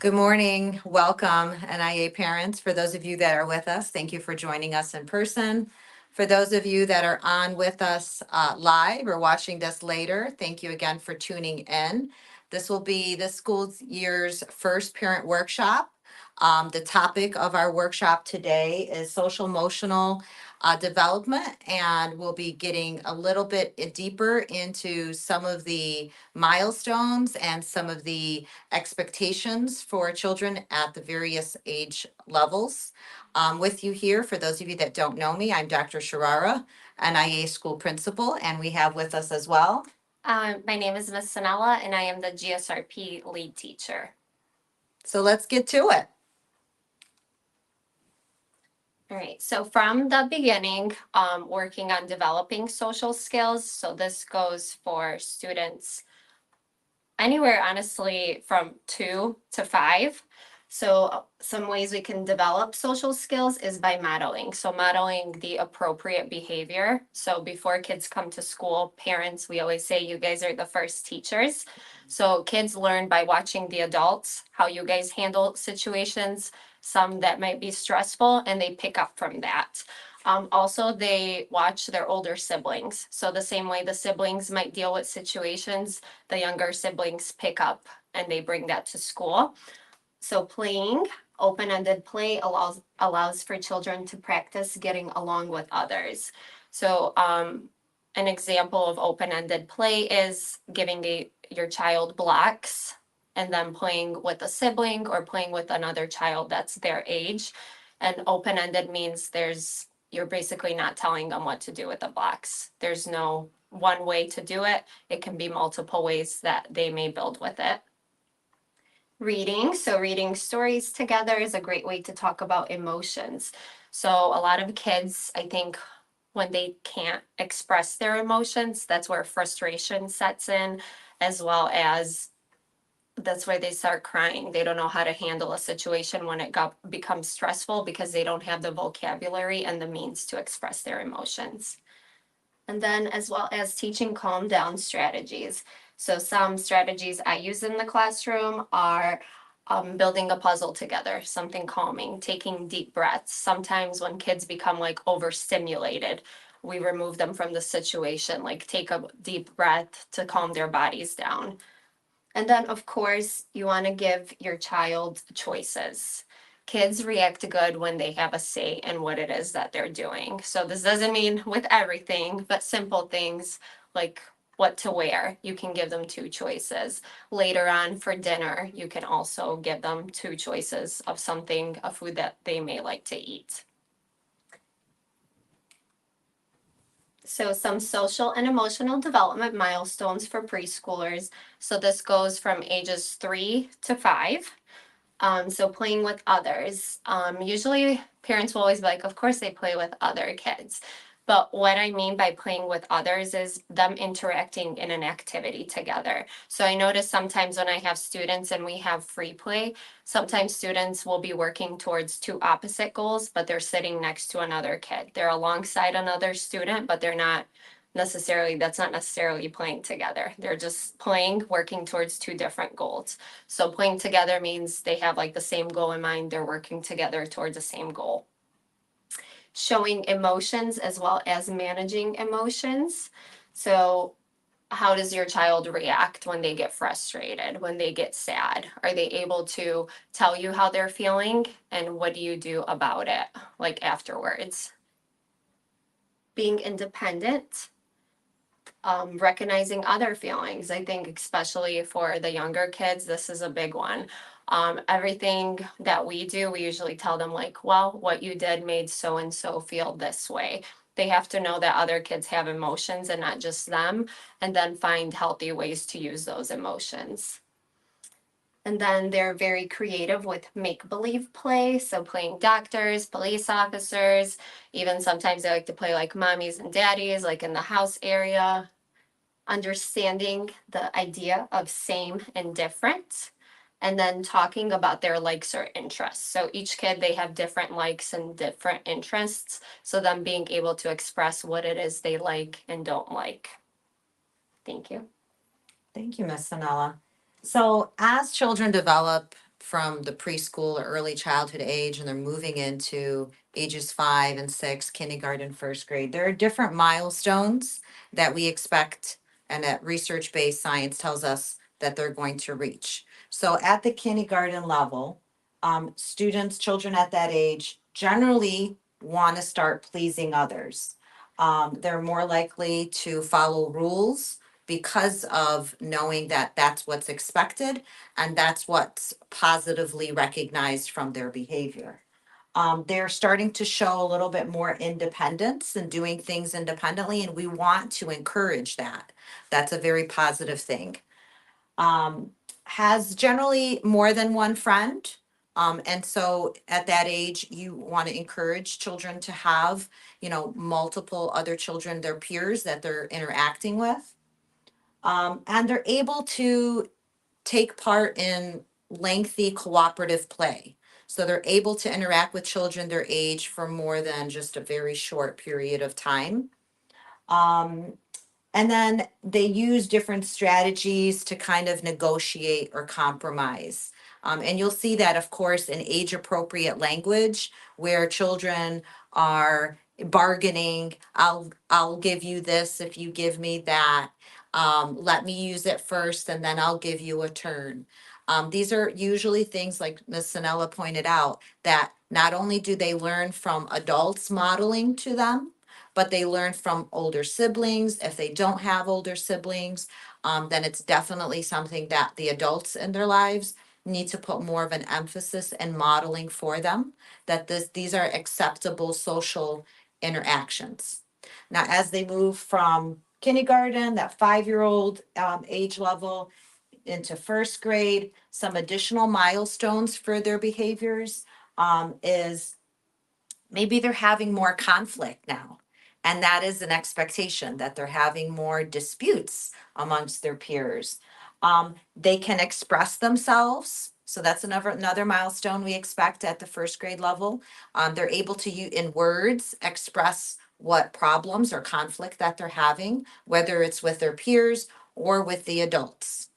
Good morning. Welcome, NIA parents. For those of you that are with us, thank you for joining us in person. For those of you that are on with us live or watching this later, thank you again for tuning in. This will be this school year's first parent workshop. The topic of our workshop today is social emotional development, and we'll be getting a little bit deeper into some of the milestones and some of the expectations for children at the various age levels. With you here, for those of you that don't know me, I'm Dr. Sharara, NIA school principal, and we have with us as well. My name is Ms. Sanella, and I am the GSRP Lead Teacher. So let's get to it. All right, so from the beginning, working on developing social skills. So this goes for students anywhere, honestly, from 2 to 5. So some ways we can develop social skills is by modeling. So modeling the appropriate behavior. So before kids come to school, parents, we always say you guys are the first teachers. So kids learn by watching the adults, how you guys handle situations, some that might be stressful, and they pick up from that. Also, they watch their older siblings. So the same way the siblings might deal with situations, the younger siblings pick up and they bring that to school. So playing, open-ended play allows for children to practice getting along with others. So an example of open-ended play is giving your child blocks and then playing with a sibling or playing with another child that's their age. And open-ended means you're basically not telling them what to do with the blocks. There's no one way to do it. It can be multiple ways that they may build with it. Reading. So reading stories together is a great way to talk about emotions. So a lot of kids, I think, when they can't express their emotions, that's where frustration sets in, as well as that's why they start crying. They don't know how to handle a situation when it becomes stressful because they don't have the vocabulary and the means to express their emotions. And then as well as teaching calm down strategies. So some strategies I use in the classroom are building a puzzle together, something calming, taking deep breaths. Sometimes when kids become like overstimulated, we remove them from the situation, like take a deep breath to calm their bodies down. And then, of course, you want to give your child choices. Kids react good when they have a say in what it is that they're doing. So, this doesn't mean with everything, but simple things like what to wear. You can give them 2 choices. Later on for dinner, you can also give them 2 choices of something, a food that they may like to eat. So some social and emotional development milestones for preschoolers. So this goes from ages 3 to 5. So playing with others. Usually parents will always be like, of course they play with other kids. But what I mean by playing with others is them interacting in an activity together. So I notice sometimes when I have students and we have free play, sometimes students will be working towards 2 opposite goals, but they're sitting next to another kid. They're alongside another student, but that's not necessarily playing together. They're just playing, working towards 2 different goals. So playing together means they have like the same goal in mind. They're working together towards the same goal. Showing emotions as well as managing emotions. So how does your child react when they get frustrated, when they get sad? Are they able to tell you how they're feeling? And what do you do about it, like afterwards? Being independent. Recognizing other feelings. I think, especially for the younger kids, this is a big one. Everything that we do, we usually tell them, like, well, what you did made so and so feel this way. They have to know that other kids have emotions and not just them, and then find healthy ways to use those emotions. And then they're very creative with make believe play. So playing doctors, police officers, even sometimes they like to play like mommies and daddies, like in the house area. Understanding the idea of same and different, and then talking about their likes or interests. So each kid, they have different likes and different interests. So them being able to express what it is they like and don't like. Thank you. Thank you, Miss Sanella. So as children develop from the preschool or early childhood age and they're moving into ages 5 and 6, kindergarten, first grade. There are different milestones that we expect and that research-based science tells us that they're going to reach. So at the kindergarten level, students, children at that age generally want to start pleasing others. They're more likely to follow rules because of knowing that that's what's expected and that's what's positively recognized from their behavior. They're starting to show a little bit more independence and doing things independently, and we want to encourage that. That's a very positive thing. Um, has generally more than one friend. And so at that age, you want to encourage children to have, multiple other children, their peers that they're interacting with. And they're able to take part in lengthy cooperative play. So they're able to interact with children their age for more than just a very short period of time. Um, and then they use different strategies to kind of negotiate or compromise. And you'll see that, of course, in age appropriate language where children are bargaining. I'll give you this if you give me that. Let me use it first and then I'll give you a turn. These are usually things like Ms. Sinella pointed out that not only do they learn from adults modeling to them, but they learn from older siblings. If they don't have older siblings, then it's definitely something that the adults in their lives need to put more of an emphasis in modeling for them, that these are acceptable social interactions. Now, as they move from kindergarten, that 5-year-old age level, into first grade, some additional milestones for their behaviors is maybe they're having more conflict now. And that is an expectation that they're having more disputes amongst their peers. They can express themselves. So that's another milestone we expect at the first grade level. They're able to in words express what problems or conflict that they're having, whether it's with their peers or with the adults.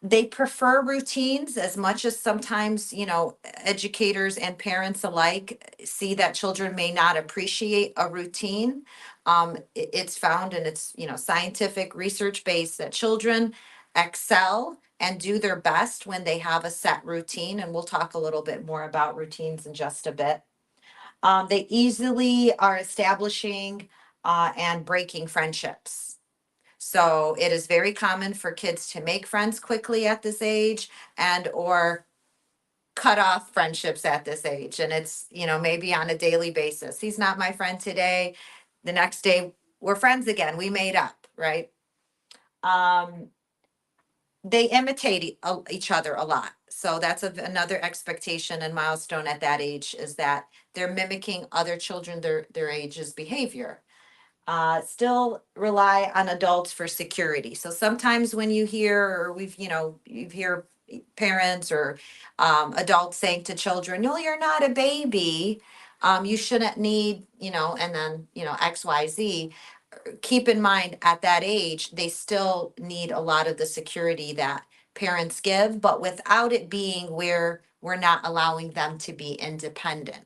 They prefer routines as much as sometimes, educators and parents alike see that children may not appreciate a routine. It's found and it's, scientific research based that children excel and do their best when they have a set routine. And we'll talk a little bit more about routines in just a bit. They easily are establishing and breaking friendships. So it is very common for kids to make friends quickly at this age and or cut off friendships at this age. And it's, maybe on a daily basis. He's not my friend today. The next day we're friends again. We made up, right? They imitate each other a lot. So that's another expectation and milestone at that age is that they're mimicking other children their age's behavior. Still rely on adults for security. So sometimes when you hear, or you hear parents or adults saying to children, no, you're not a baby. You shouldn't need, and then, X, Y, Z. Keep in mind at that age, they still need a lot of the security that parents give, but without it being where we're not allowing them to be independent.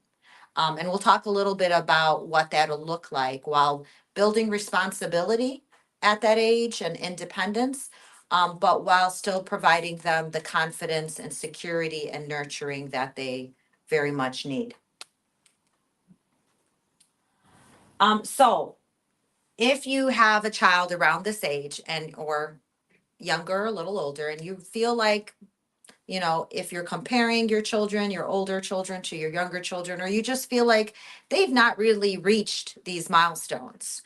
And we'll talk a little bit about what that'll look like while building responsibility at that age and independence, but while still providing them the confidence and security and nurturing that they very much need. So if you have a child around this age and or younger, a little older, and you feel like if you're comparing your children, your older children to your younger children, or you just feel like they've not really reached these milestones,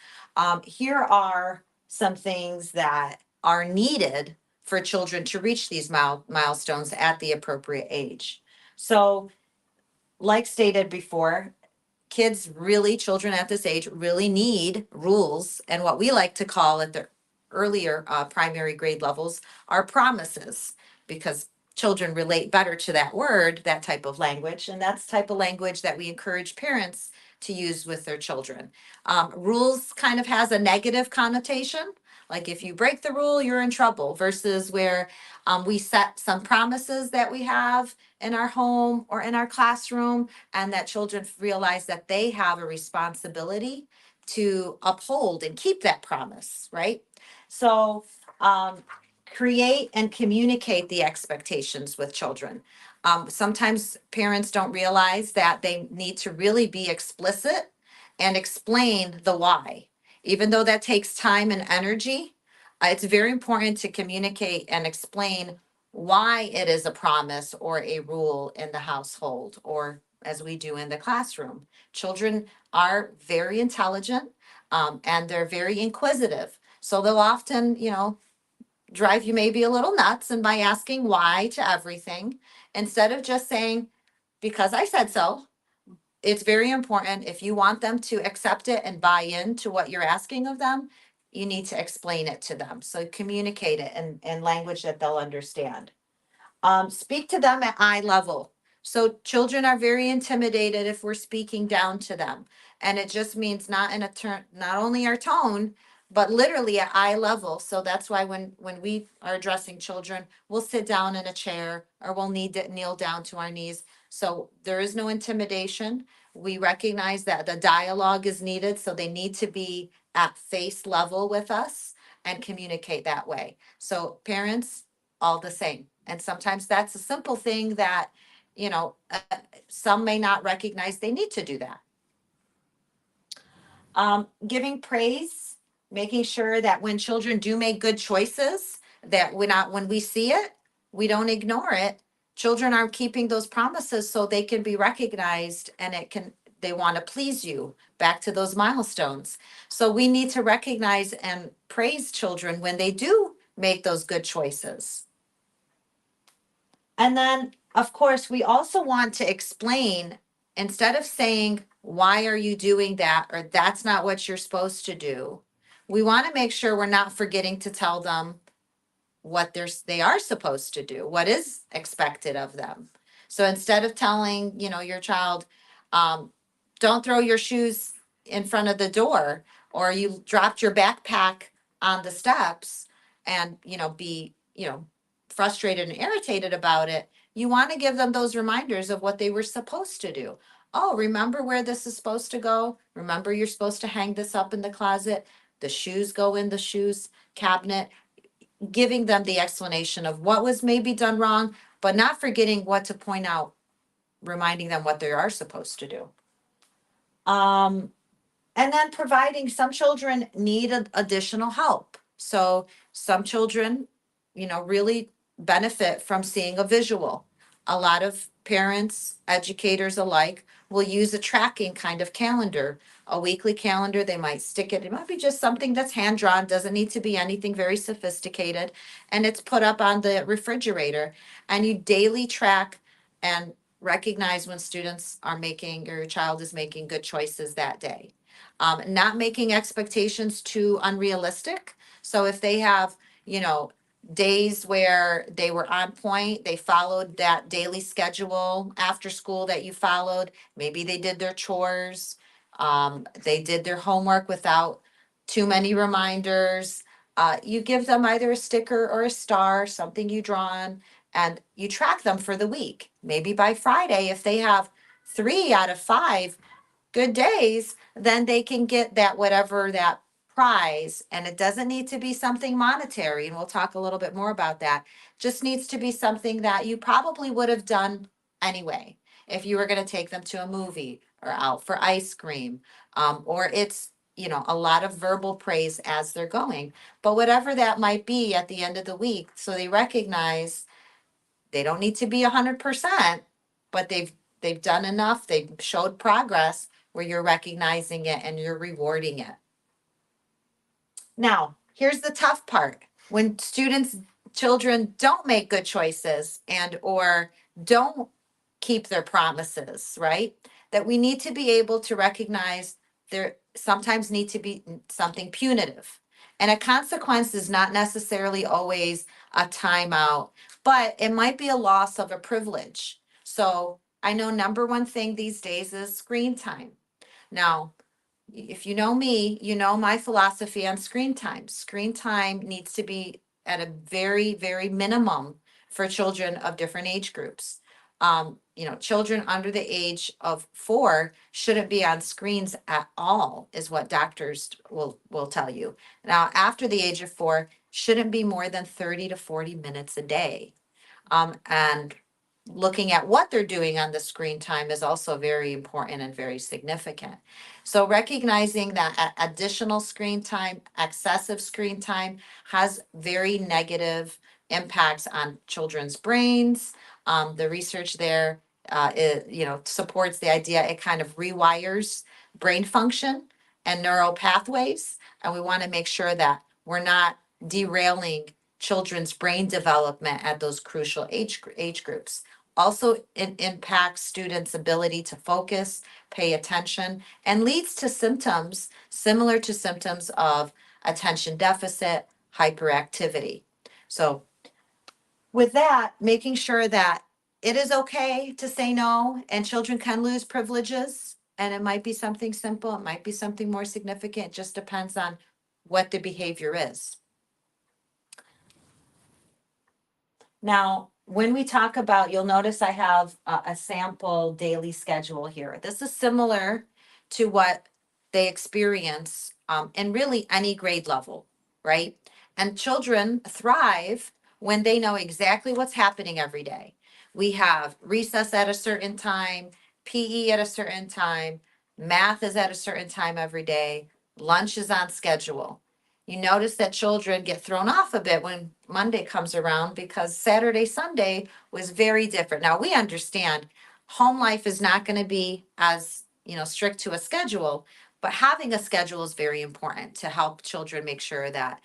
here are some things that are needed for children to reach these milestones at the appropriate age. So, like stated before, children at this age really need rules and what we like to call at the earlier primary grade levels are promises, because children relate better to that word, that type of language, and that's the type of language that we encourage parents to use with their children. Rules kind of has a negative connotation, Like if you break the rule, you're in trouble, versus where we set some promises that we have in our home or in our classroom, and that children realize that they have a responsibility to uphold and keep that promise, right? So create and communicate the expectations with children. Sometimes parents don't realize that they need to really be explicit and explain the why. Even though that takes time and energy, it's very important to communicate and explain why it is a promise or a rule in the household, or as we do in the classroom. Children are very intelligent, and they're very inquisitive. So they'll often, drive you maybe a little nuts, and by asking why to everything, instead of just saying, because I said so. It's very important, if you want them to accept it and buy into what you're asking of them, you need to explain it to them. So communicate it in language that they'll understand. Speak to them at eye level. So children are very intimidated if we're speaking down to them. And it just means not in a turn, not only our tone, but literally at eye level. So that's why when we are addressing children, we'll sit down in a chair, or we'll need to kneel down to our knees. So there is no intimidation. We recognize that the dialogue is needed, so they need to be at face level with us and communicate that way. So parents, all the same. And sometimes that's a simple thing that, some may not recognize they need to do that. Giving praise, making sure that when children do make good choices, that when we see it, we don't ignore it. Children are keeping those promises so they can be recognized, and they want to please you, back to those milestones. So we need to recognize and praise children when they do make those good choices. And then, of course, we also want to explain, instead of saying, why are you doing that? Or that's not what you're supposed to do. We want to make sure we're not forgetting to tell them what they are supposed to do, what is expected of them. So instead of telling, your child, don't throw your shoes in front of the door, or you dropped your backpack on the steps, and, be, frustrated and irritated about it, you want to give them those reminders of what they were supposed to do. Oh, remember where this is supposed to go? Remember, you're supposed to hang this up in the closet. The shoes go in the shoes cabinet. Giving them the explanation of what was maybe done wrong, but not forgetting what to point out, reminding them what they are supposed to do. And then providing, some children need additional help. So some children, really benefit from seeing a visual. A lot of parents, educators alike, will use a tracking kind of calendar, a weekly calendar. They might stick it. It might be just something that's hand drawn, doesn't need to be anything very sophisticated. And it's put up on the refrigerator. And you daily track and recognize when students are making, or your child is making good choices that day. Not making expectations too unrealistic. So if they have, days where they were on point, they followed that daily schedule after school that you followed, maybe they did their chores, they did their homework without too many reminders. You give them either a sticker or a star, something you draw on, and you track them for the week. Maybe by Friday, if they have 3 out of 5 good days, then they can get that, whatever that prize. And it doesn't need to be something monetary. And we'll talk a little bit more about that. Just needs to be something that you probably would have done anyway. If you were going to take them to a movie or out for ice cream, or it's, a lot of verbal praise as they're going, but whatever that might be at the end of the week. So they recognize they don't need to be 100%, but they've done enough. They've showed progress where you're recognizing it and you're rewarding it. Now, here's the tough part. When children don't make good choices and or don't keep their promises, right? That we need to be able to recognize there sometimes need to be something punitive. And a consequence is not necessarily always a timeout, but it might be a loss of a privilege. So I know number one thing these days is screen time. Now, if you know me, you know my philosophy on screen time. Screen time needs to be at a very, very minimum for children of different age groups. Children under the age of 4 shouldn't be on screens at all, is what doctors will tell you. Now, after the age of 4, shouldn't be more than 30 to 40 minutes a day. And looking at what they're doing on the screen time is also very important and very significant. So recognizing that additional screen time, excessive screen time has very negative impacts on children's brains. The research there supports the idea it kind of rewires brain function and neural pathways. And we want to make sure that we're not derailing children's brain development at those crucial age groups. Also, it impacts students' ability to focus, pay attention, and leads to symptoms similar to symptoms of attention deficit hyperactivity. So, with that, making sure that it is okay to say no, and children can lose privileges. And it might be something simple, it might be something more significant. It just depends on what the behavior is. Now, when we talk about, you'll notice I have a sample daily schedule here. This is similar to what they experience in really any grade level, right? And children thrive when they know exactly what's happening every day. We have recess at a certain time, PE at a certain time, math is at a certain time every day, lunch is on schedule. You notice that children get thrown off a bit when Monday comes around because Saturday, Sunday was very different. Now we understand home life is not going to be as, strict to a schedule, but having a schedule is very important to help children make sure that,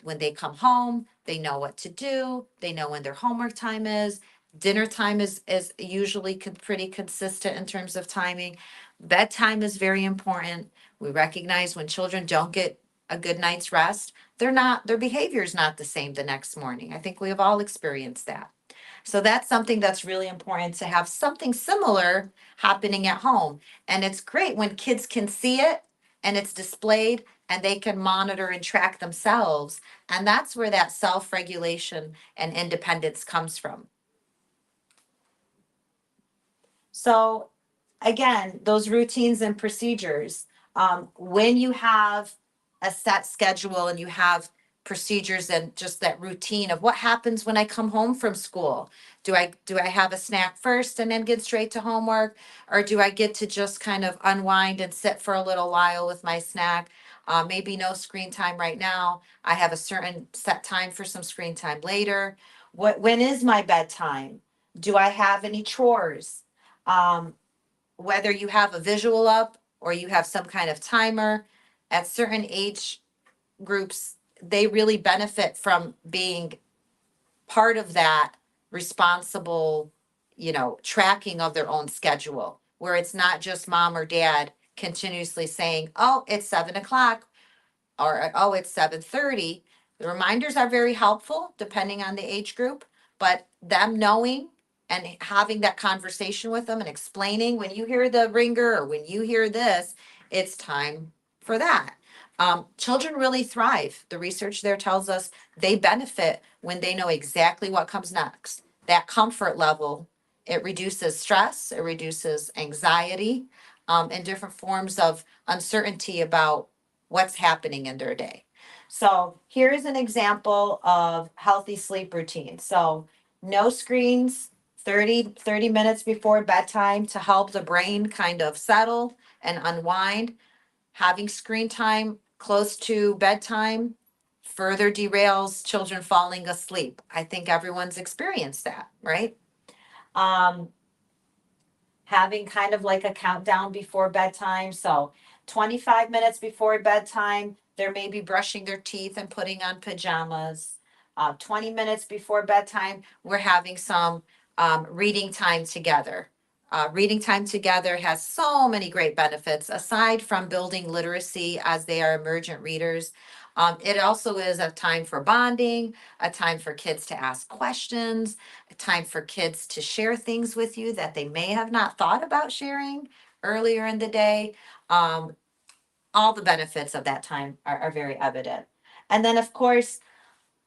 when they come home, they know what to do, they know when their homework time is. Dinner time is usually pretty consistent in terms of timing. Bedtime is very important. We recognize when children don't get a good night's rest, their behavior is not the same the next morning. I think we have all experienced that. So that's something that's really important to have something similar happening at home. And it's great when kids can see it and it's displayed and they can monitor and track themselves. And that's where that self-regulation and independence comes from. So again, those routines and procedures, when you have a set schedule and you have procedures and just that routine of what happens when I come home from school. Do I have a snack first and then get straight to homework? Or do I get to just kind of unwind and sit for a little while with my snack? Maybe no screen time right now. I have a certain set time for some screen time later. When is my bedtime? Do I have any chores? Um, Whether you have a visual up or you have some kind of timer, at certain age groups, they really benefit from being part of that responsible, tracking of their own schedule, where it's not just mom or dad continuously saying, oh, it's 7 o'clock or oh, it's 7:30. The reminders are very helpful depending on the age group, but them knowing and having that conversation with them and explaining when you hear the ringer or when you hear this, it's time for that. Children really thrive. The research there tells us they benefit when they know exactly what comes next. That comfort level, it reduces stress, it reduces anxiety, and different forms of uncertainty about what's happening in their day. So here's an example of healthy sleep routine. So no screens 30 minutes before bedtime to help the brain kind of settle and unwind. Having screen time close to bedtime further derails children falling asleep. I think everyone's experienced that, right? Um, Having kind of like a countdown before bedtime. So 25 minutes before bedtime, they're maybe brushing their teeth and putting on pajamas. 20 minutes before bedtime, we're having some reading time together. Reading time together has so many great benefits aside from building literacy as they are emergent readers. It also is a time for bonding, a time for kids to ask questions, a time for kids to share things with you that they may have not thought about sharing earlier in the day. Um, all the benefits of that time are very evident. And then, of course,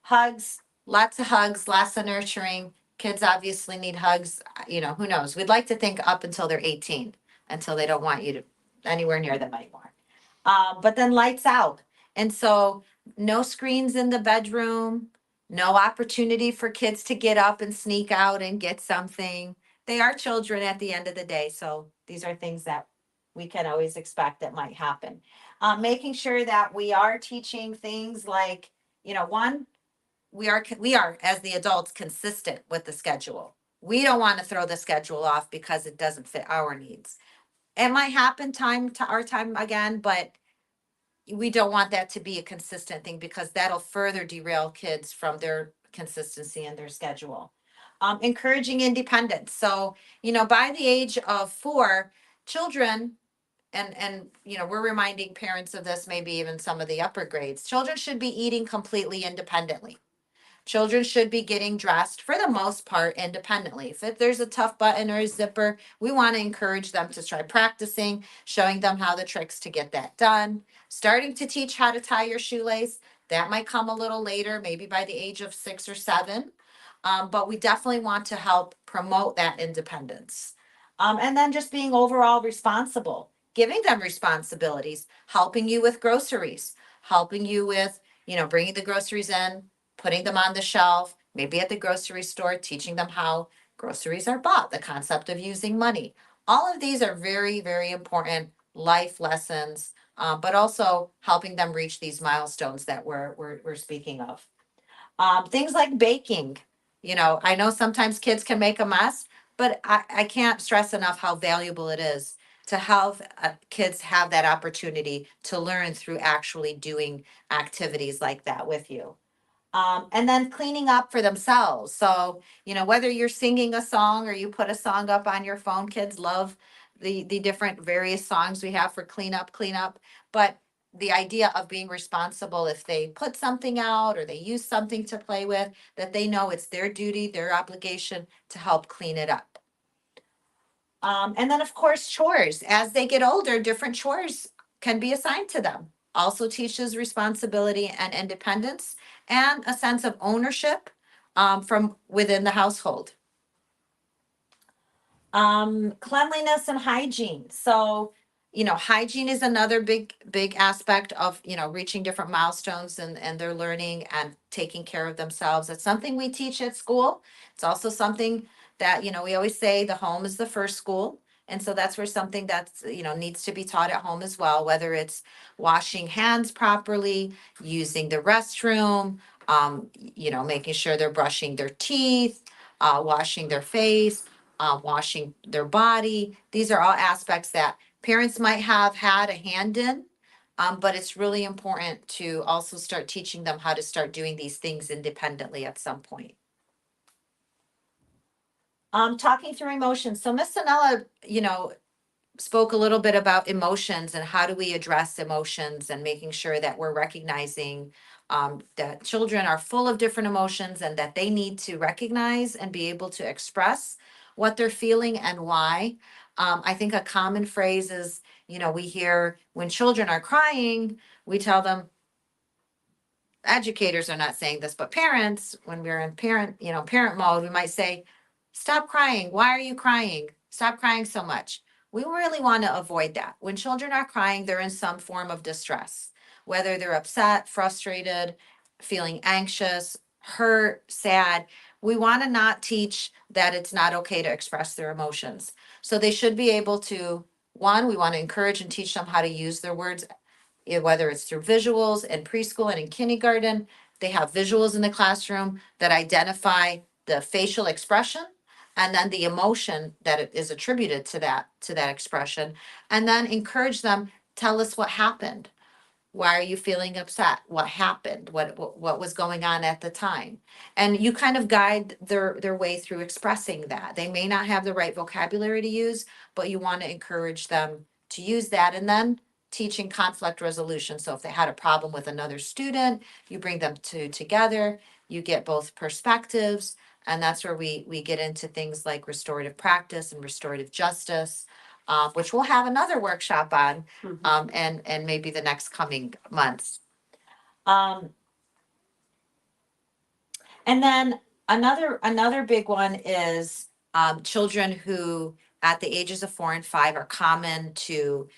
hugs, lots of nurturing. Kids obviously need hugs. Who knows? We'd like to think up until they're 18, until they don't want you to anywhere near them anymore. But then lights out. And so no screens in the bedroom, no opportunity for kids to get up and sneak out and get something. They are children at the end of the day. So these are things that we can always expect that might happen. Making sure that we are teaching things like, one, we are as the adults consistent with the schedule. We don't want to throw the schedule off because it doesn't fit our needs. It might happen time to our time again, but we don't want that to be a consistent thing because that'll further derail kids from their consistency in their schedule. Encouraging independence. So, by the age of 4, children, and we're reminding parents of this, maybe even some of the upper grades, children should be eating completely independently. Children should be getting dressed for the most part independently. If there's a tough button or a zipper, we want to encourage them to try practicing, showing them how the tricks to get that done. Starting to teach how to tie your shoelace. That might come a little later, maybe by the age of 6 or 7. But we definitely want to help promote that independence. And then just being overall responsible, giving them responsibilities, helping you with groceries, helping you with, bringing the groceries in, putting them on the shelf, maybe at the grocery store, teaching them how groceries are bought, the concept of using money. All of these are very, very important life lessons, but also helping them reach these milestones that we're speaking of. Things like baking. I know sometimes kids can make a mess, but I can't stress enough how valuable it is to have kids have that opportunity to learn through actually doing activities like that with you. And then cleaning up for themselves. So, whether you're singing a song or you put a song up on your phone, kids love the different various songs we have for cleanup. But the idea of being responsible, if they put something out or they use something to play with, that they know it's their duty, their obligation to help clean it up. And then, of course, chores. As they get older, different chores can be assigned to them. Also teaches responsibility and independence and a sense of ownership from within the household. Cleanliness and hygiene. So, hygiene is another big aspect of, reaching different milestones and their learning and taking care of themselves. It's something we teach at school. It's also something that, we always say the home is the first school. And so that's where something that's, needs to be taught at home as well, whether it's washing hands properly, using the restroom, making sure they're brushing their teeth, washing their face, washing their body. These are all aspects that parents might have had a hand in, but it's really important to also start teaching them how to start doing these things independently at some point. Talking through emotions. So Miss Sanella, spoke a little bit about emotions and how do we address emotions and making sure that we're recognizing that children are full of different emotions and that they need to recognize and be able to express what they're feeling and why. I think a common phrase is, we hear when children are crying, we tell them, educators are not saying this, but parents, when we're in parent mode, we might say, stop crying. Why are you crying? Stop crying so much. We really want to avoid that. When children are crying, they're in some form of distress, whether they're upset, frustrated, feeling anxious, hurt, sad. We want to not teach that it's not okay to express their emotions. So they should be able to, one, we want to encourage and teach them how to use their words, whether it's through visuals in preschool and in kindergarten. They have visuals in the classroom that identify the facial expression and then the emotion that it is attributed to that expression, and then encourage them, tell us what happened. Why are you feeling upset? What happened? What was going on at the time? And you kind of guide their way through expressing that. They may not have the right vocabulary to use, but you want to encourage them to use that. And then teaching conflict resolution. So if they had a problem with another student, you bring them together, you get both perspectives, and that's where we get into things like restorative practice and restorative justice. which we'll have another workshop on, Mhm. and maybe the next coming months. Um, and then another big one is children who at the ages of 4 and 5 are common to,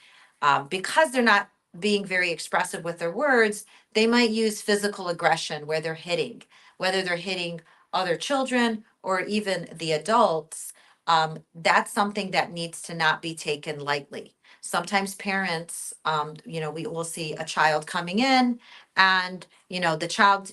because they're not being very expressive with their words, they might use physical aggression where they're hitting, whether they're hitting other children or even the adults. That's something that needs to not be taken lightly. Sometimes parents, we will see a child coming in, and the child,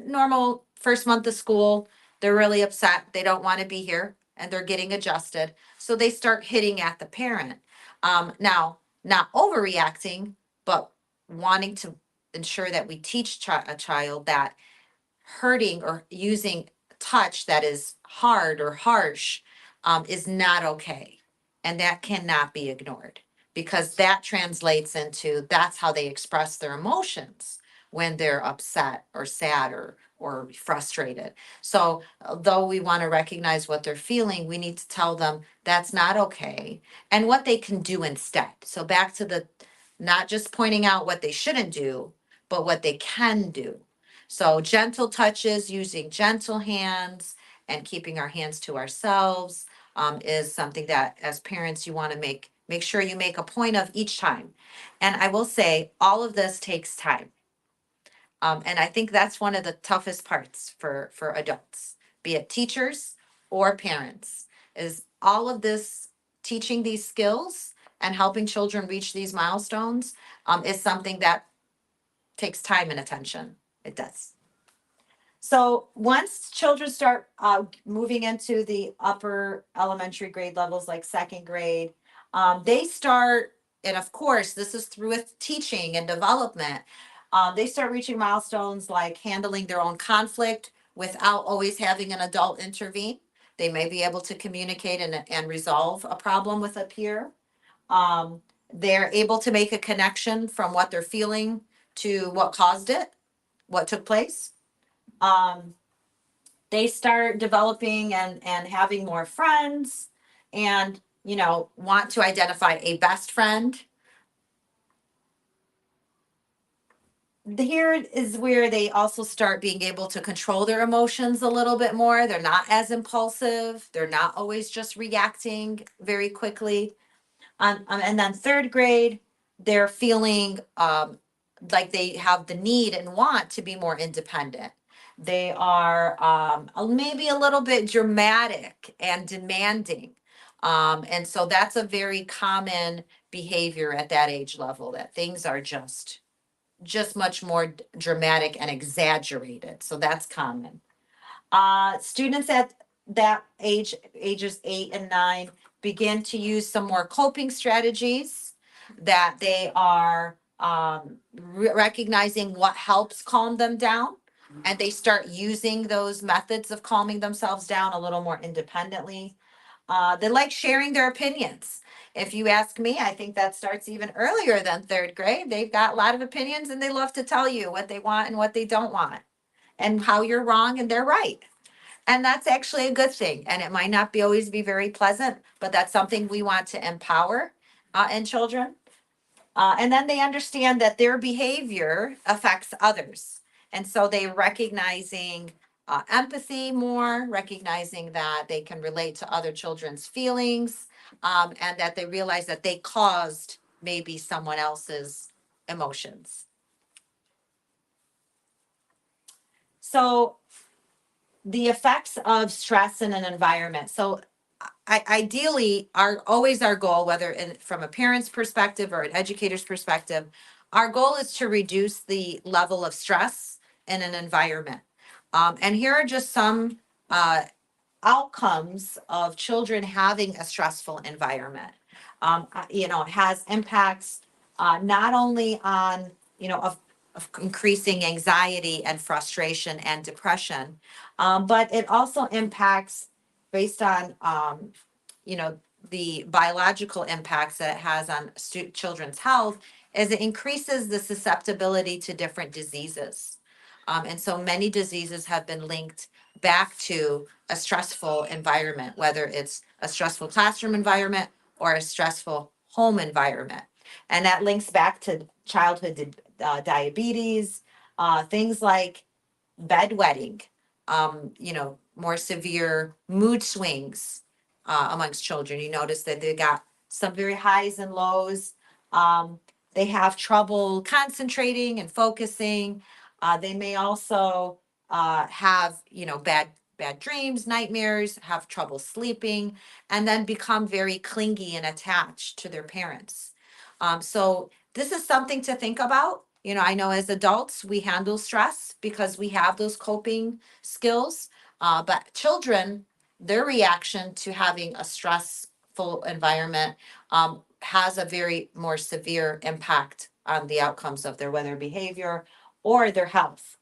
normal first month of school, they're really upset, they don't want to be here, and they're getting adjusted, so they start hitting at the parent. Now, not overreacting, but wanting to ensure that we teach a child that hurting or using touch that is hard or harsh, is not okay. And that cannot be ignored, because that translates into that's how they express their emotions when they're upset or sad or frustrated. So, though we want to recognize what they're feeling, we need to tell them that's not okay and what they can do instead. So, back to the not just pointing out what they shouldn't do, but what they can do. So gentle touches, using gentle hands and keeping our hands to ourselves, is something that as parents you want to make sure you make a point of each time. And I will say all of this takes time. And I think that's one of the toughest parts for adults, be it teachers or parents, is all of this teaching these skills and helping children reach these milestones, is something that takes time and attention. It does. So once children start moving into the upper elementary grade levels, like second grade, they start, and of course, this is through with teaching and development. They start reaching milestones like handling their own conflict without always having an adult intervene. They may be able to communicate and resolve a problem with a peer. They're able to make a connection from what they're feeling to what caused it, what took place. Um, they start developing and having more friends, and want to identify a best friend. Here is where they also start being able to control their emotions a little bit more. They're not as impulsive, they're not always just reacting very quickly. And then third grade, they're feeling like they have the need and want to be more independent. They are maybe a little bit dramatic and demanding. And so that's a very common behavior at that age level, that things are just much more dramatic and exaggerated. So that's common. Students at that age, ages 8 and 9, begin to use some more coping strategies, that they are recognizing what helps calm them down. And they start using those methods of calming themselves down a little more independently. They like sharing their opinions. If you ask me, I think that starts even earlier than third grade. They've got a lot of opinions, and they love to tell you what they want and what they don't want, and how you're wrong and they're right. And that's actually a good thing. And it might not be always be very pleasant, but that's something we want to empower in children. And then they understand that their behavior affects others. And so they recognizing empathy more, recognizing that they can relate to other children's feelings, and that they realize that they caused maybe someone else's emotions. So the effects of stress in an environment. So ideally, our goal, whether from a parent's perspective or an educator's perspective, our goal is to reduce the level of stress in an environment. And here are just some uh, outcomes of children having a stressful environment. It has impacts not only on, of increasing anxiety and frustration and depression, but it also impacts based on, the biological impacts that it has on children's health, is it increases the susceptibility to different diseases. And so many diseases have been linked back to a stressful environment, whether it's a stressful classroom environment or a stressful home environment. And that links back to childhood diabetes, things like bedwetting, more severe mood swings amongst children. You notice that they got some very highs and lows. Um, they have trouble concentrating and focusing. They may also have, bad dreams, nightmares, have trouble sleeping, and then become very clingy and attached to their parents. So this is something to think about. I know as adults, we handle stress because we have those coping skills. But children, their reaction to having a stressful environment has a very more severe impact on the outcomes of their whether behavior or their health.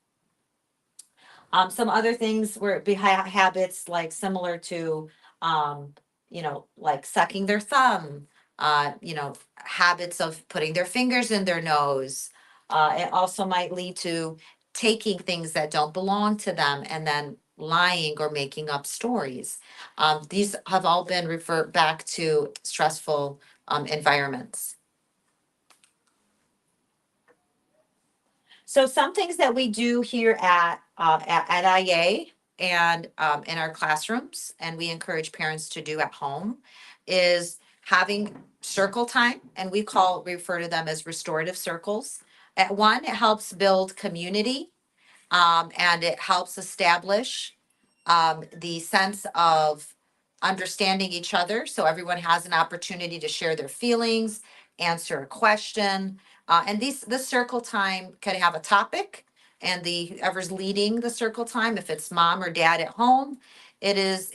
Some other things were habits like similar to, like sucking their thumb, habits of putting their fingers in their nose. It also might lead to taking things that don't belong to them and then lying or making up stories. These have all been referred back to stressful environments. So some things that we do here at IA and in our classrooms, and we encourage parents to do at home, is having circle time, and we refer to them as restorative circles. At one, it helps build community, and it helps establish the sense of understanding each other. So everyone has an opportunity to share their feelings, answer a question. And this circle time can have a topic, and whoever's leading the circle time, if it's mom or dad at home, it is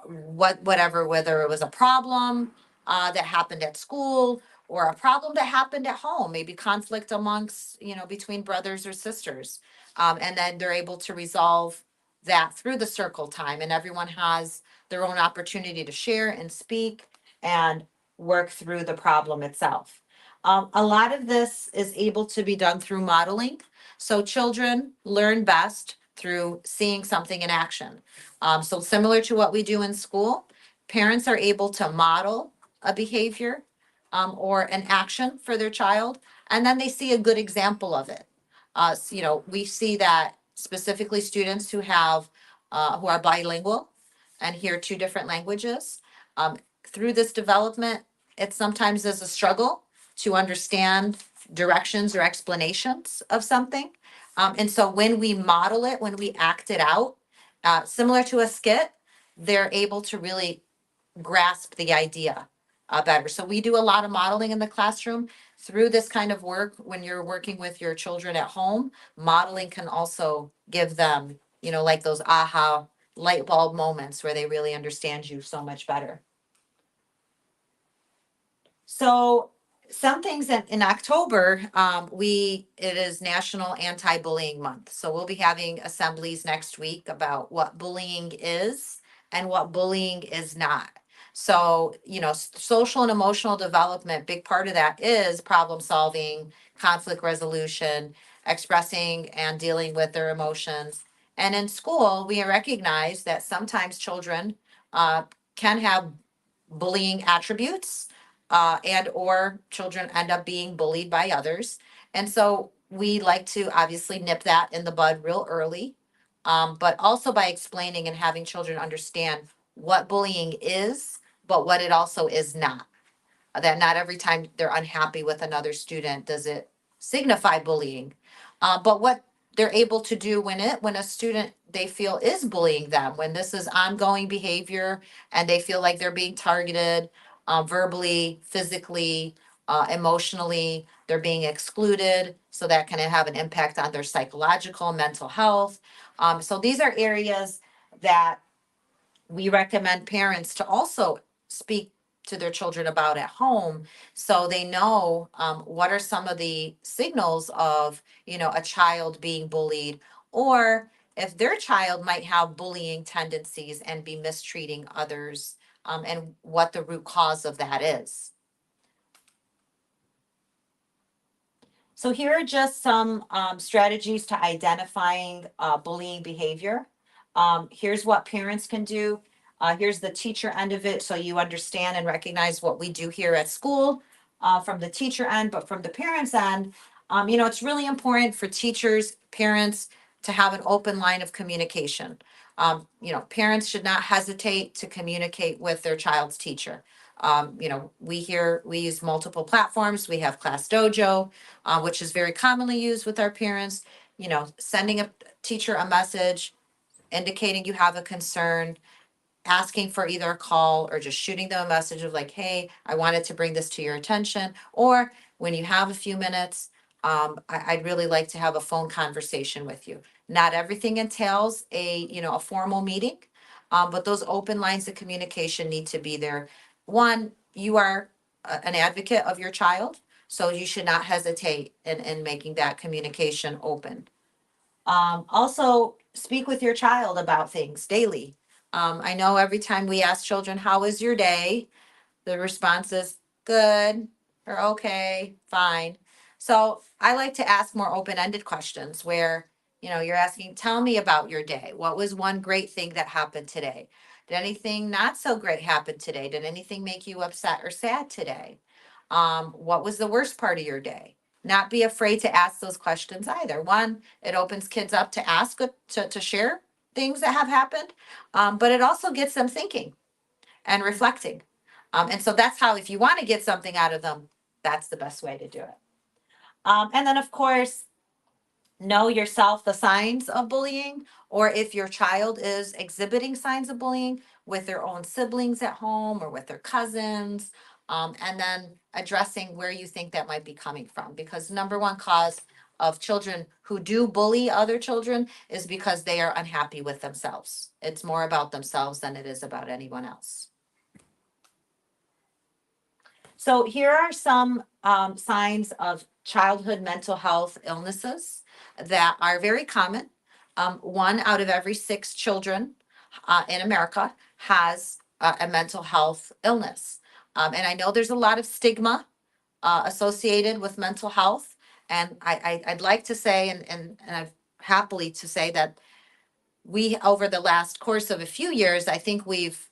whatever, whether it was a problem that happened at school or a problem that happened at home, maybe conflict amongst, between brothers or sisters. And then they're able to resolve that through the circle time, and everyone has their own opportunity to share and speak and work through the problem itself. A lot of this is able to be done through modeling. So children learn best through seeing something in action. So similar to what we do in school, parents are able to model a behavior or an action for their child, and then they see a good example of it. We see that specifically students who are bilingual and hear two different languages. Through this development, it sometimes is a struggle to understand directions or explanations of something. And so when we model it, when we act it out, similar to a skit, they're able to really grasp the idea better. So we do a lot of modeling in the classroom. Through this kind of work, when you're working with your children at home, modeling can also give them, like those aha light bulb moments where they really understand you so much better. So some things in October, it is National Anti-Bullying Month. So we'll be having assemblies next week about what bullying is and what bullying is not. So, social and emotional development, big part of that is problem solving, conflict resolution, expressing and dealing with their emotions. And in school, we recognize that sometimes children can have bullying attributes, and or children end up being bullied by others. And so we like to obviously nip that in the bud real early, but also by explaining and having children understand what bullying is, but what it also is not. That not every time they're unhappy with another student does it signify bullying. But what they're able to do when a student they feel is bullying them, when this is ongoing behavior and they feel like they're being targeted verbally, physically, emotionally, they're being excluded. So that can have an impact on their psychological, mental health. So these are areas that we recommend parents to also speak to their children about at home, so they know what are some of the signals of a child being bullied, or if their child might have bullying tendencies and be mistreating others, and what the root cause of that is. So here are just some strategies to identifying bullying behavior. Here's what parents can do. Here's the teacher end of it, so you understand and recognize what we do here at school from the teacher end, but from the parents end, it's really important for teachers, parents to have an open line of communication. Parents should not hesitate to communicate with their child's teacher. We use multiple platforms. We have Class Dojo, which is very commonly used with our parents. Sending a teacher a message indicating you have a concern, asking for either a call or just shooting them a message of like, hey, I wanted to bring this to your attention. Or when you have a few minutes, I'd really like to have a phone conversation with you. Not everything entails a formal meeting, but those open lines of communication need to be there. One, you are an advocate of your child, so you should not hesitate in making that communication open. Also, speak with your child about things daily. I know every time we ask children, how was your day? The response is good or okay, fine. So I like to ask more open-ended questions where, you're asking, tell me about your day. What was one great thing that happened today? Did anything not so great happen today? Did anything make you upset or sad today? What was the worst part of your day? Not be afraid to ask those questions either. One, it opens kids up to ask, to share things that have happened, but it also gets them thinking and reflecting. And so that's how, if you want to get something out of them, that's the best way to do it. And then, of course, know yourself the signs of bullying, or if your child is exhibiting signs of bullying with their own siblings at home or with their cousins, and then addressing where you think that might be coming from. Because number one cause of children who do bully other children is because they are unhappy with themselves. It's more about themselves than it is about anyone else. So here are some signs of childhood mental health illnesses that are very common. 1 out of every 6 children in America has a mental health illness. And I know there's a lot of stigma associated with mental health. And I'd like to say, and I've happily to say that we, over the last course of a few years, I think we've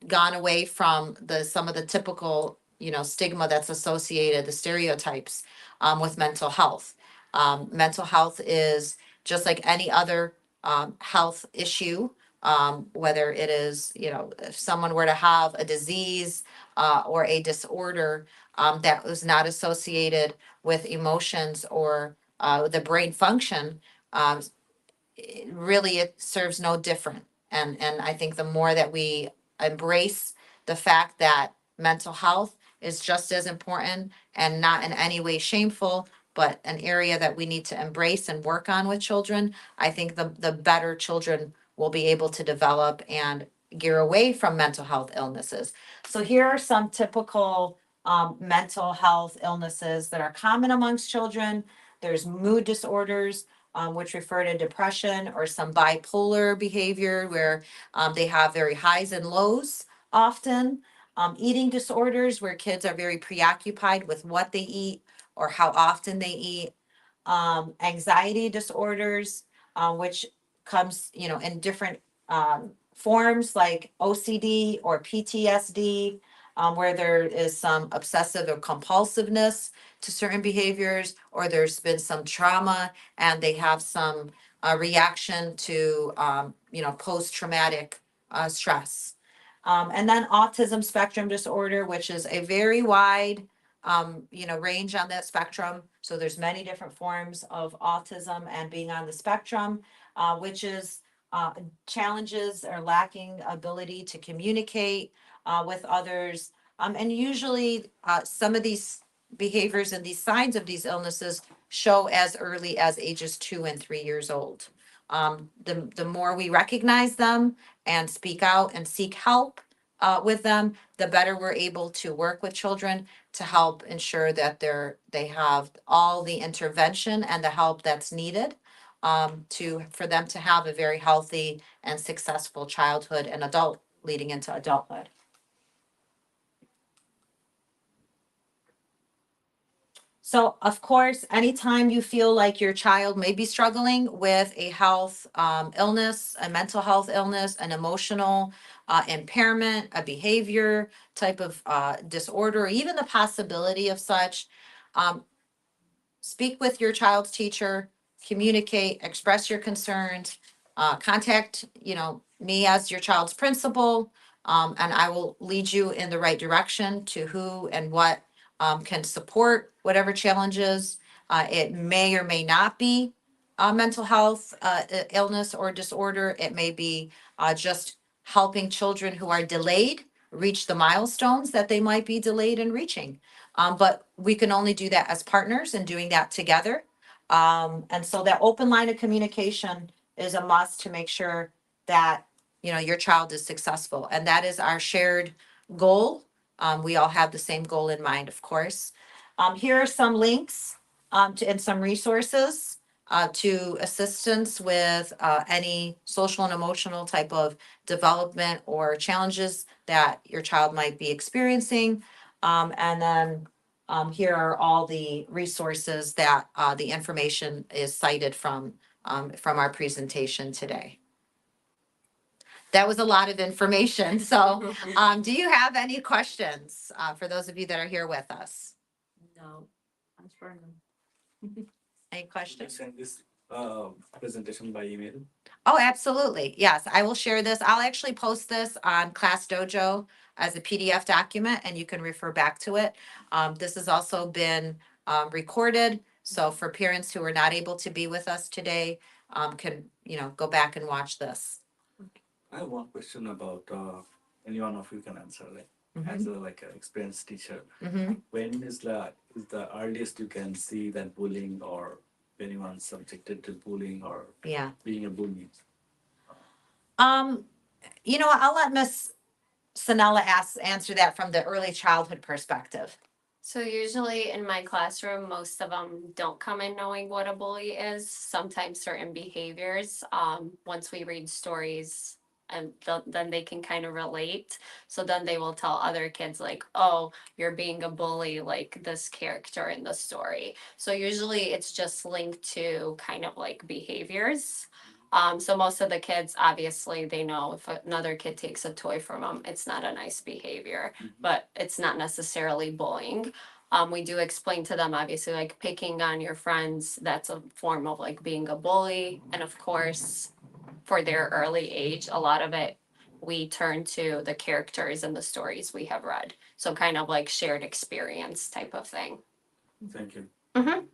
gone away from some of the typical stigma that's associated, the stereotypes with mental health. Mental health is just like any other health issue, whether it is if someone were to have a disease or a disorder that was not associated with emotions or the brain function, um, it serves no different. And I think the more that we embrace the fact that mental health is just as important and not in any way shameful, but an area that we need to embrace and work on with children, I think the better children will be able to develop and gear away from mental health illnesses. So here are some typical mental health illnesses that are common amongst children. There's mood disorders, which refer to depression or some bipolar behavior where they have very highs and lows often. Eating disorders where kids are very preoccupied with what they eat or how often they eat. Anxiety disorders, which comes, in different forms like OCD or PTSD, where there is some obsessive or compulsiveness to certain behaviors, or there's been some trauma and they have some reaction to, post-traumatic stress. And then autism spectrum disorder, which is a very wide, range on that spectrum. So there's many different forms of autism and being on the spectrum, which is challenges or lacking ability to communicate with others. And usually some of these behaviors and these signs of these illnesses show as early as ages 2 and 3 years old. The more we recognize them and speak out and seek help with them, the better we're able to work with children to help ensure that they have all the intervention and the help that's needed for them to have a very healthy and successful childhood and adult leading into adulthood. So, of course, anytime you feel like your child may be struggling with a health illness, a mental health illness, an emotional impairment, a behavior type of disorder, or even the possibility of such, um, speak with your child's teacher, communicate, express your concerns, contact, me as your child's principal, and I will lead you in the right direction to who and what can support whatever challenges. It may or may not be mental health illness or disorder. It may be just helping children who are delayed reach the milestones that they might be delayed in reaching. But we can only do that as partners and doing that together. And so that open line of communication is a must to make sure that, your child is successful. And that is our shared goal. We all have the same goal in mind, of course. Here are some links and some resources to assistance with any social and emotional type of development or challenges that your child might be experiencing. And then here are all the resources that the information is cited from our presentation today. That was a lot of information. So, do you have any questions for those of you that are here with us? No, I'm sure. Any Can you questions? send this presentation by email? Oh, absolutely. Yes, I will share this. I'll actually post this on Class Dojo as a PDF document and you can refer back to it. This has also been recorded. So for parents who are not able to be with us today, can, go back and watch this. I have one question about any one of you can answer. Like Mhm. as a like an experienced teacher, Mhm. when is the earliest you can see that bullying or anyone subjected to bullying or Yeah. being a bully? I'll let Miss Sanella answer that from the early childhood perspective. So usually in my classroom, most of them don't come in knowing what a bully is. Sometimes certain behaviors, once we read stories, and then they can kind of relate. So then they will tell other kids like, "Oh, you're being a bully, like this character in the story." So usually it's just linked to kind of like behaviors. So most of the kids, obviously, they know if another kid takes a toy from them, it's not a nice behavior, but it's not necessarily bullying. We do explain to them, obviously, like picking on your friends, that's a form of like being a bully. And of course, for their early age, a lot of it we turn to the characters and the stories we have read. So kind of like shared experience type of thing. Thank you. Mm-hmm.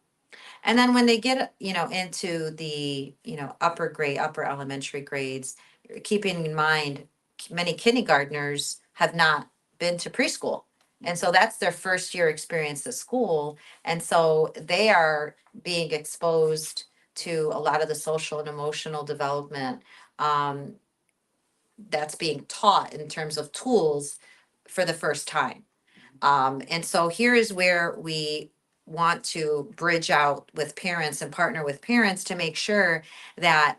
And then when they get, into the, upper elementary grades, keeping in mind, many kindergartners have not been to preschool. And so that's their first year experience at school. And so they are being exposed to a lot of the social and emotional development that's being taught in terms of tools for the first time. And so here is where we want to bridge out with parents and partner with parents to make sure that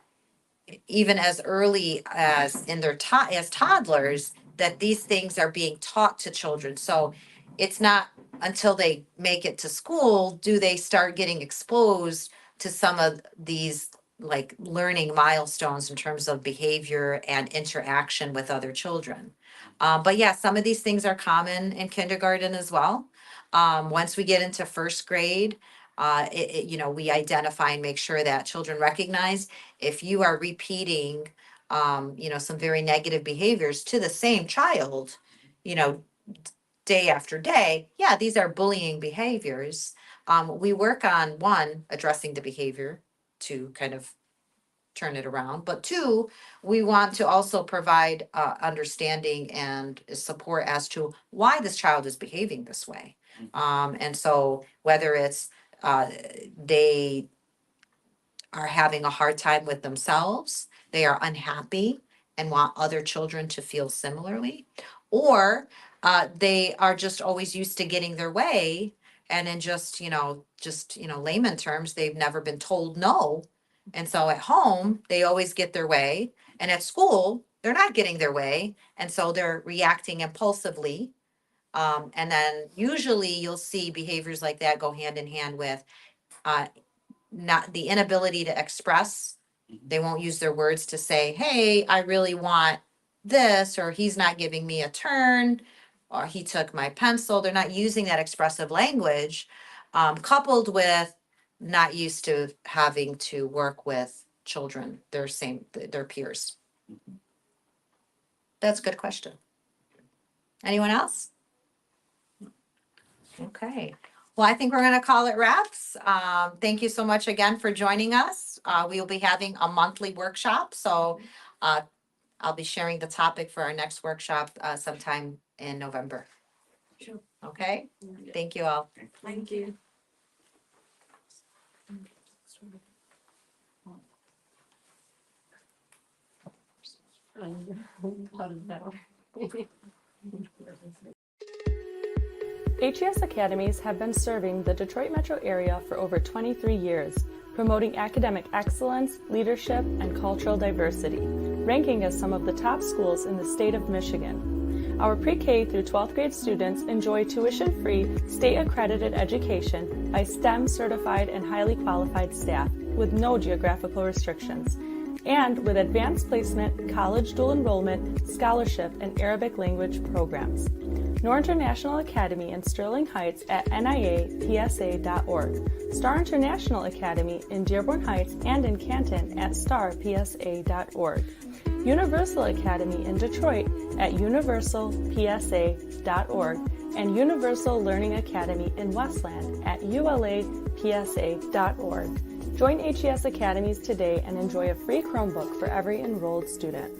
even as early as in their as toddlers, that these things are being taught to children. So it's not until they make it to school do they start getting exposed to some of these like learning milestones in terms of behavior and interaction with other children. But yeah, some of these things are common in kindergarten as well. Once we get into first grade, we identify and make sure that children recognize if you are repeating, some very negative behaviors to the same child, you know, day after day, yeah, these are bullying behaviors. We work on one, addressing the behavior to kind of turn it around. But two, we want to also provide understanding and support as to why this child is behaving this way. And so whether it's they are having a hard time with themselves, they are unhappy and want other children to feel similarly, or they are just always used to getting their way. And in layman terms, they've never been told no. And so at home, they always get their way. And at school, they're not getting their way. And so they're reacting impulsively And then usually you'll see behaviors like that go hand in hand with not the inability to express. They won't use their words to say, hey, I really want this, or he's not giving me a turn, or he took my pencil. They're not using that expressive language, coupled with not used to having to work with children, their peers. That's a good question. Anyone else? Okay. Well, I think we're going to call it wraps. Thank you so much again for joining us. We will be having a monthly workshop. So I'll be sharing the topic for our next workshop sometime in November. Sure. Okay. Thank you all. Thank you. HES Academies have been serving the Detroit metro area for over 23 years, promoting academic excellence, leadership, and cultural diversity, ranking as some of the top schools in the state of Michigan. Our pre-K through 12th grade students enjoy tuition-free, state-accredited education by STEM certified and highly qualified staff with no geographical restrictions, and with advanced placement, college dual enrollment, scholarship, and Arabic language programs. Noor International Academy in Sterling Heights at NIAPSA.org, Star International Academy in Dearborn Heights and in Canton at StarPSA.org, Universal Academy in Detroit at UniversalPSA.org, and Universal Learning Academy in Westland at ULAPSA.org. Join HES Academies today and enjoy a free Chromebook for every enrolled student.